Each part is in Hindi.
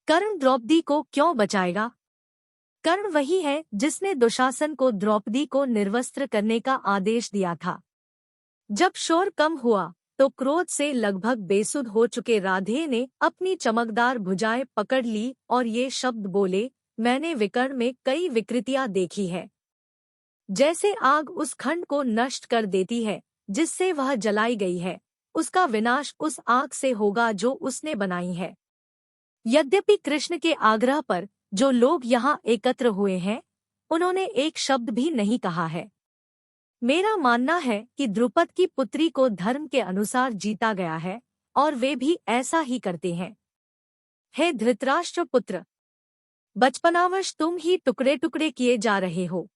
कर्ण द्रौपदी को क्यों बचाएगा? कर्ण वही है जिसने दुशासन को द्रौपदी को निर्वस्त्र करने का आदेश दिया था। जब शोर कम हुआ तो क्रोध से लगभग बेसुध हो चुके राधे ने अपनी चमकदार भुजाएं पकड़ ली और ये शब्द बोले, मैंने विकर्ण में कई विकृतियां देखी है। जैसे आग उस खंड को नष्ट कर देती है जिससे वह जलाई गई है, उसका विनाश उस आग से होगा जो उसने बनाई है। यद्यपि कृष्ण के आग्रह पर जो लोग यहाँ एकत्र हुए हैं, उन्होंने एक शब्द भी नहीं कहा है। मेरा मानना है कि द्रुपद की पुत्री को धर्म के अनुसार जीता गया है और वे भी ऐसा ही करते हैं। हे धृतराष्ट्र पुत्र, बचपनावश तुम ही टुकड़े टुकड़े किए जा रहे हो।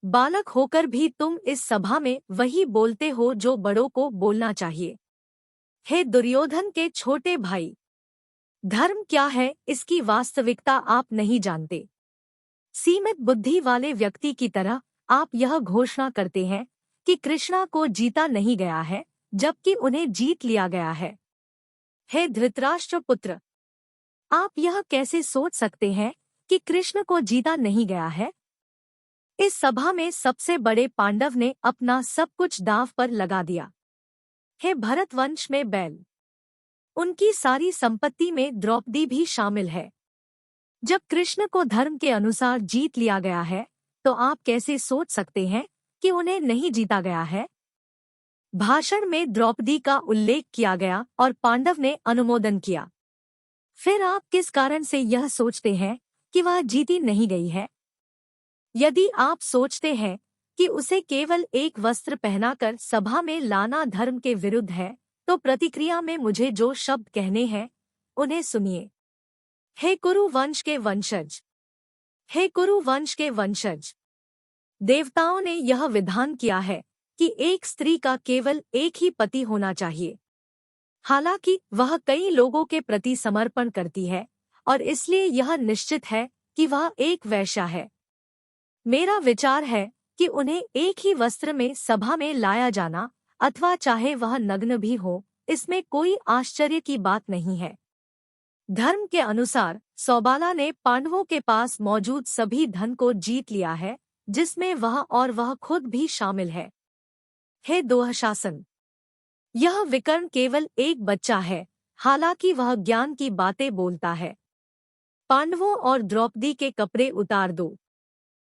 बालक होकर भी तुम इस सभा में वही बोलते हो जो बड़ों को बोलना चाहिए। हे दुर्योधन के छोटे भाई, धर्म क्या है इसकी वास्तविकता आप नहीं जानते। सीमित बुद्धि वाले व्यक्ति की तरह आप यह घोषणा करते हैं कि कृष्णा को जीता नहीं गया है, जबकि उन्हें जीत लिया गया है। हे धृतराष्ट्र पुत्र, आप यह कैसे सोच सकते हैं कि कृष्ण को जीता नहीं गया है? इस सभा में सबसे बड़े पांडव ने अपना सब कुछ दांव पर लगा दिया। हे भरतवंश में बैल, उनकी सारी संपत्ति में द्रौपदी भी शामिल है। जब कृष्ण को धर्म के अनुसार जीत लिया गया है, तो आप कैसे सोच सकते हैं कि उन्हें नहीं जीता गया है? भाषण में द्रौपदी का उल्लेख किया गया और पांडव ने अनुमोदन किया। फिर आप किस कारण से यह सोचते हैं कि वह जीती नहीं गई है? यदि आप सोचते हैं कि उसे केवल एक वस्त्र पहनाकर सभा में लाना धर्म के विरुद्ध है, तो प्रतिक्रिया में मुझे जो शब्द कहने हैं उन्हें सुनिए। हे कुरु वंश के वंशज, हे कुरु वंश के वंशज, देवताओं ने यह विधान किया है कि एक स्त्री का केवल एक ही पति होना चाहिए। हालांकि वह कई लोगों के प्रति समर्पण करती है और इसलिए यह निश्चित है कि वह एक वैश्या है। मेरा विचार है कि उन्हें एक ही वस्त्र में सभा में लाया जाना, अथवा चाहे वह नग्न भी हो, इसमें कोई आश्चर्य की बात नहीं है। धर्म के अनुसार सौबाला ने पांडवों के पास मौजूद सभी धन को जीत लिया है, जिसमें वह और वह खुद भी शामिल है। हे दुःशासन, यह विकर्ण केवल एक बच्चा है, हालांकि वह ज्ञान की बातें बोलता है। पांडवों और द्रौपदी के कपड़े उतार दो।